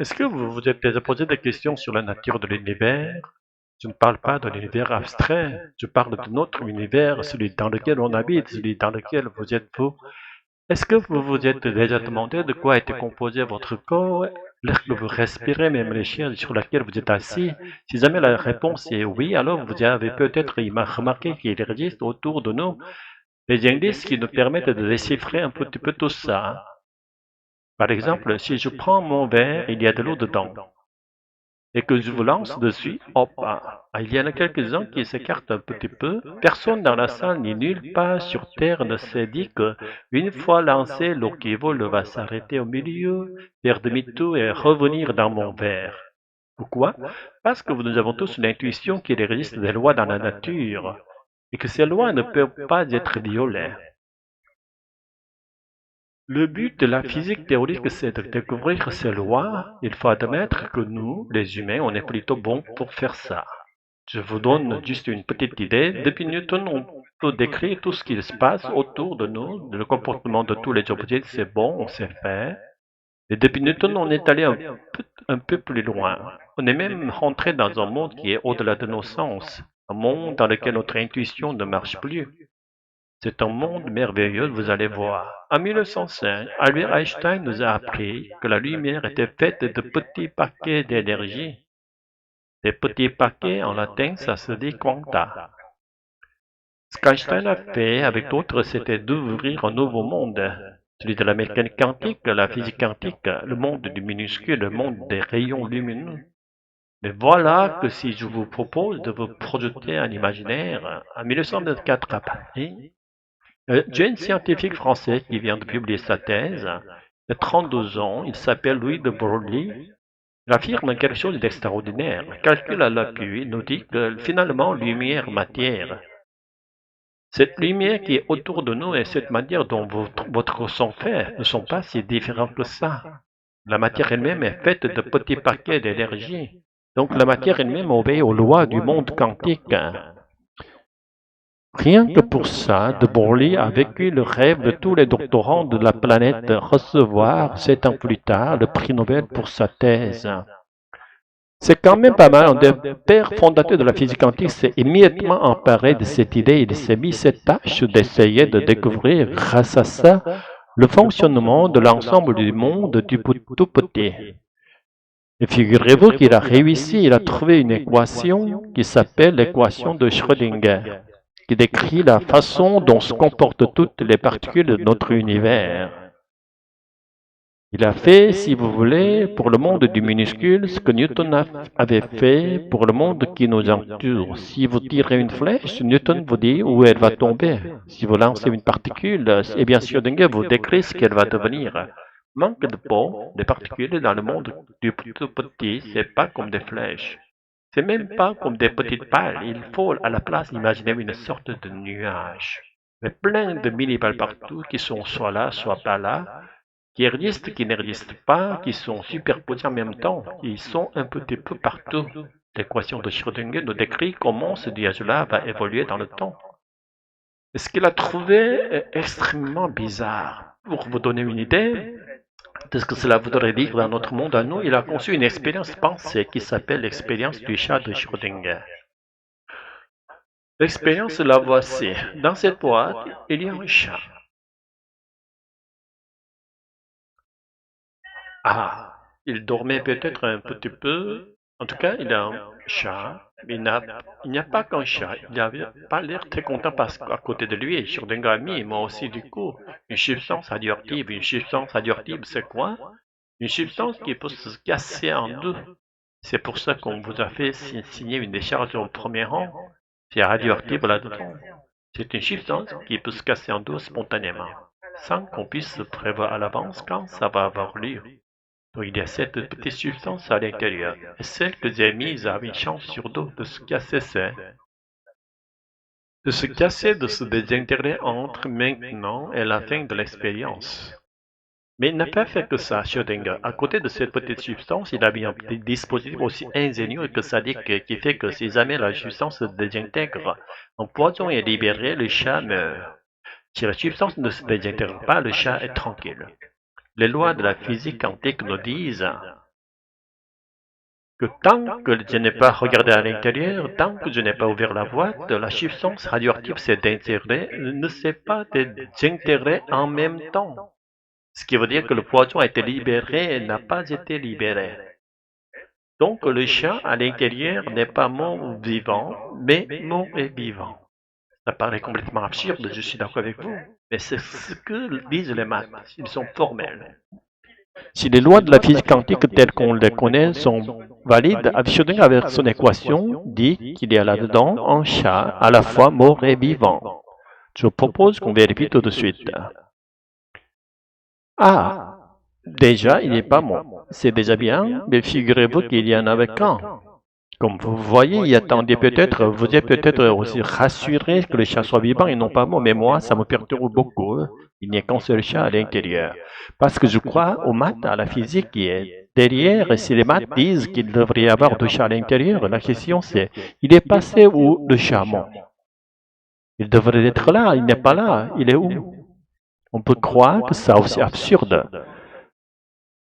Est-ce que vous vous êtes déjà posé des questions sur la nature de l'univers? Je ne parle pas de l'univers abstrait, je parle de notre univers, celui dans lequel on habite, celui dans lequel vous êtes vous. Est-ce que vous vous êtes déjà demandé de quoi était composé votre corps, l'air que vous respirez, même les chaises sur lesquelles vous êtes assis? Si jamais la réponse est oui, alors vous avez peut-être remarqué qu'il existe autour de nous des indices qui nous permettent de déchiffrer un petit peu tout ça. Par exemple, si je prends mon verre, il y a de l'eau dedans, et que je vous lance dessus, hop, il y en a quelques-uns qui s'écartent un petit peu. Personne dans la salle ni nulle part sur Terre ne s'est dit que, une fois lancé, l'eau qui vole va s'arrêter au milieu, faire demi-tour et revenir dans mon verre. Pourquoi? Parce que nous avons tous l'intuition qu'il existe des lois dans la nature, et que ces lois ne peuvent pas être violées. Le but de la physique théorique, c'est de découvrir ces lois. Il faut admettre que nous, les humains, on est plutôt bons pour faire ça. Je vous donne juste une petite idée. Depuis Newton, on peut décrire tout ce qui se passe autour de nous, le comportement de tous les objets, c'est bon, on sait faire. Et depuis Newton, on est allé un peu plus loin. On est même rentré dans un monde qui est au-delà de nos sens, un monde dans lequel notre intuition ne marche plus. C'est un monde merveilleux, vous allez voir. En 1905, Albert Einstein nous a appris que la lumière était faite de petits paquets d'énergie. Des petits paquets, en latin, ça se dit quanta. Ce qu'Einstein a fait avec d'autres, c'était d'ouvrir un nouveau monde, celui de la mécanique quantique, la physique quantique, le monde du minuscule, le monde des rayons lumineux. Mais voilà que si je vous propose de vous projeter un imaginaire, en 1924 à Paris, j'ai un scientifique français qui vient de publier sa thèse. Il a 32 ans, il s'appelle Louis de Broglie. Il affirme quelque chose d'extraordinaire. Le calcul à l'appui nous dit que finalement, lumière, matière. Cette lumière qui est autour de nous et cette manière dont votre sang fait ne sont pas si différents que ça. La matière elle-même est faite de petits paquets d'énergie. Donc la matière elle-même obéit aux lois du monde quantique. Rien que pour ça, de Broglie a vécu le rêve de tous les doctorants de la planète de recevoir, 7 ans plus tard, le prix Nobel pour sa thèse. C'est quand même pas mal. Un des pères fondateurs de la physique quantique s'est immédiatement emparé de cette idée et il s'est mis cette tâche d'essayer de découvrir, grâce à ça, le fonctionnement de l'ensemble du monde du tout petit. Et figurez-vous qu'il a réussi, il a trouvé une équation qui s'appelle l'équation de Schrödinger, qui décrit la façon dont se comportent toutes les particules de notre univers. Il a fait, si vous voulez, pour le monde du minuscule, ce que Newton avait fait pour le monde qui nous entoure. Si vous tirez une flèche, Newton vous dit où elle va tomber. Si vous lancez une particule, eh bien Schrödinger vous décrit ce qu'elle va devenir. Manque de peau, des particules dans le monde du tout petit, c'est pas comme des flèches. C'est même pas comme des petites balles. Il faut à la place imaginer une sorte de nuage. Mais plein de mini-balles partout qui sont soit là, soit pas là, qui existent, qui n'existent pas, qui sont superposés en même temps, qui sont un petit peu partout. L'équation de Schrödinger nous décrit comment ce nuage-là va évoluer dans le temps. Et ce qu'il a trouvé est extrêmement bizarre. Pour vous donner une idée de ce que cela voudrait dire dans notre monde à nous, il a conçu une expérience pensée qui s'appelle l'expérience du chat de Schrödinger. L'expérience, la voici. Dans cette boîte, il y a un chat. Ah, il dormait peut-être un petit peu. En tout cas, il a un chat. Il n'y a pas qu'un chat. Il n'avait pas l'air très content parce qu'à côté de lui, Schrödinger a mis, moi aussi du coup, une substance radioactive. Une substance radioactive, c'est quoi? Une substance qui peut se casser en deux. C'est pour ça qu'on vous a fait signer une décharge au premier rang. C'est radioactif là-dedans. C'est une substance qui peut se casser en deux spontanément, sans qu'on puisse prévoir à l'avance quand ça va avoir lieu. Donc il y a cette petite substance à l'intérieur. Et celle que j'ai mise a une chance sur deux de se casser, de se désintégrer entre maintenant et la fin de l'expérience. Mais il n'a pas fait que ça, Schrödinger. À côté de cette petite substance, il a mis un petit dispositif aussi ingénieux que sadique qui fait que si jamais la substance se désintègre, un poison est libéré, le chat meurt. Si la substance ne se désintègre pas, le chat est tranquille. Les lois de la physique quantique nous disent que tant que je n'ai pas regardé à l'intérieur, tant que je n'ai pas ouvert la boîte, la substance radioactive ne s'est pas désintégrée en même temps. Ce qui veut dire que le poison a été libéré et n'a pas été libéré. Donc le chat à l'intérieur n'est pas mort vivant, mais mort et vivant. Ça paraît complètement absurde, je suis d'accord avec vous, mais c'est ce que disent les maths, ils sont formels. Si les lois de la physique quantique telles qu'on les connaît sont valides, Schrödinger avec son équation dit qu'il y a là-dedans un chat à la fois mort et vivant. Je propose qu'on vérifie tout de suite. Ah, déjà, il n'est pas mort. C'est déjà bien, mais figurez-vous qu'il y en avait qu'un. Comme vous voyez, vous êtes peut-être aussi rassuré que le chat soit vivant et non pas mort, mais moi, ça me perturbe beaucoup. Il n'y a qu'un seul chat à l'intérieur. Parce que je crois aux maths, à la physique qui est derrière, et si les maths disent qu'il devrait y avoir deux chats à l'intérieur, la question c'est, il est passé où le chat mort? Il devrait être là, il n'est pas là, il est où? On peut croire que c'est aussi absurde.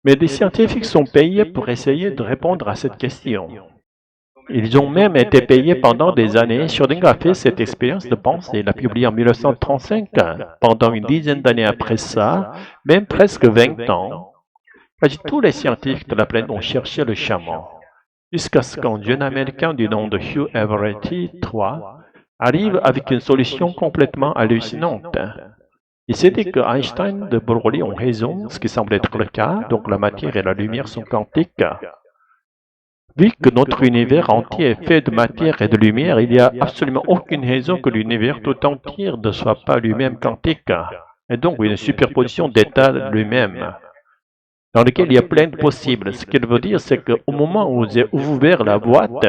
Mais des scientifiques sont payés pour essayer de répondre à cette question. Ils ont même été payés pendant des années. Schrödinger a fait cette expérience de pensée. Il l'a publié en 1935. Pendant une dizaine d'années après ça, même presque 20 ans, tous les scientifiques de la planète ont cherché le chaman. Jusqu'à ce qu'un jeune américain du nom de Hugh Everett III arrive avec une solution complètement hallucinante. Il s'est dit que Einstein et Broglie ont raison, ce qui semble être le cas, donc la matière et la lumière sont quantiques. Vu que notre univers entier est fait de matière et de lumière, il n'y a absolument aucune raison que l'univers tout entier ne soit pas lui-même quantique, et donc une superposition d'états lui-même, dans lequel il y a plein de possibles. Ce qu'il veut dire, c'est qu'au moment où j'ai ouvert la boîte,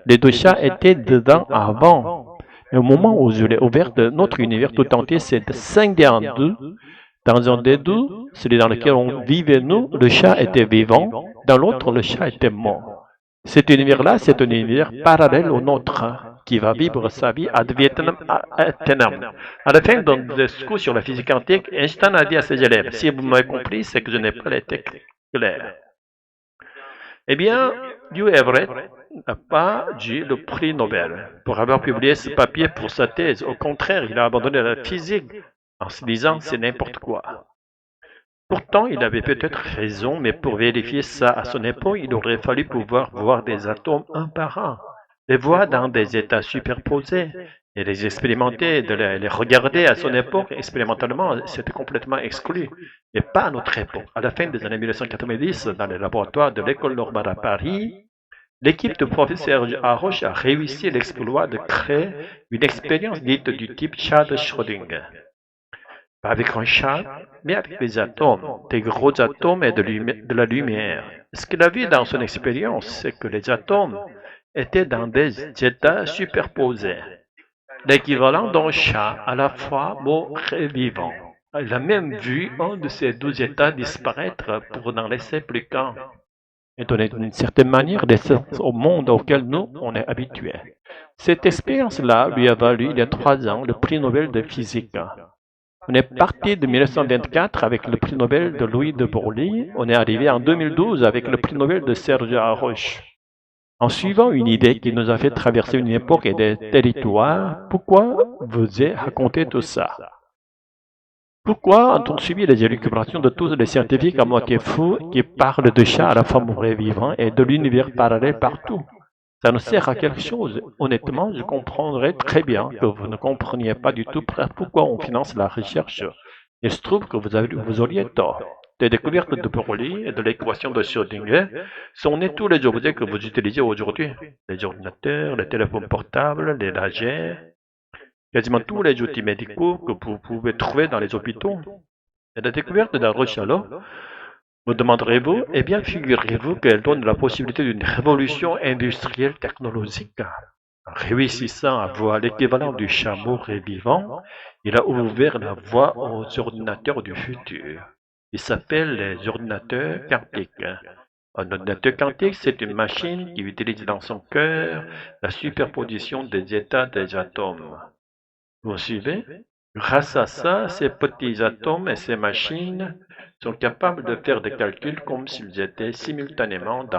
les deux chats étaient dedans avant. Et au moment où je l'ai ouverte, notre univers tout entier s'est scindé en deux. Dans un des deux, celui dans lequel on vivait nous, le chat était vivant, dans l'autre, le chat était mort. Cet univers-là, c'est un univers parallèle au nôtre, qui va vivre sa vie ad vitam aeternam. À la fin d'un discours sur la physique quantique, Einstein a dit à ses élèves, si vous m'avez compris, c'est que je n'ai pas été clair. Eh bien, Hugh Everett n'a pas eu le prix Nobel pour avoir publié ce papier pour sa thèse. Au contraire, il a abandonné la physique en se disant c'est n'importe quoi. Pourtant, il avait peut-être raison, mais pour vérifier ça à son époque, il aurait fallu pouvoir voir des atomes un par un, les voir dans des états superposés, et les expérimenter, de les regarder à son époque expérimentalement, c'était complètement exclu. Et pas à notre époque. À la fin des années 1990, dans les laboratoires de l'école normale à Paris, l'équipe de professeur Haroche a réussi l'exploit de créer une expérience dite du type chat de Schrödinger. Pas avec un chat, mais avec des atomes, des gros atomes et de la lumière. Ce qu'il a vu dans son expérience, c'est que les atomes étaient dans des états superposés, l'équivalent d'un chat à la fois mort et vivant. Il a même vu un de ces deux états disparaître pour n'en laisser plus qu'un, et donner d'une certaine manière l'essence au monde auquel nous, on est habitués. Cette expérience-là lui a valu, il y a 3 ans, le prix Nobel de physique. On est parti de 1924 avec le prix Nobel de Louis de Broglie. On est arrivé en 2012 avec le prix Nobel de Serge Haroche. En suivant une idée qui nous a fait traverser une époque et des territoires, pourquoi vous ai raconté tout ça? Pourquoi a-t-on suivi les élucubrations de tous les scientifiques à moitié fous qui parlent de chats à la fois morts et vivants et de l'univers parallèle partout? Ça nous sert à quelque chose. Honnêtement, je comprendrais très bien que vous ne compreniez pas du tout pourquoi on finance la recherche. Il se trouve que vous auriez tort. Les découvertes de Broglie et de l'équation de Schrödinger sont nées tous les objets que vous utilisez aujourd'hui. Les ordinateurs, les téléphones portables, les lagers, quasiment tous les outils médicaux que vous pouvez trouver dans les hôpitaux. Et la découverte d'Haroche alors, me demanderez-vous? Eh bien, figurez-vous qu'elle donne la possibilité d'une révolution industrielle technologique. En réussissant à voir l'équivalent du chat mort et vivant, il a ouvert la voie aux ordinateurs du futur. Ils s'appellent les ordinateurs quantiques. Un ordinateur quantique, c'est une machine qui utilise dans son cœur la superposition des états des atomes. Vous suivez? Grâce à ça, ces petits atomes et ces machines sont capables de faire des calculs comme s'ils étaient simultanément dans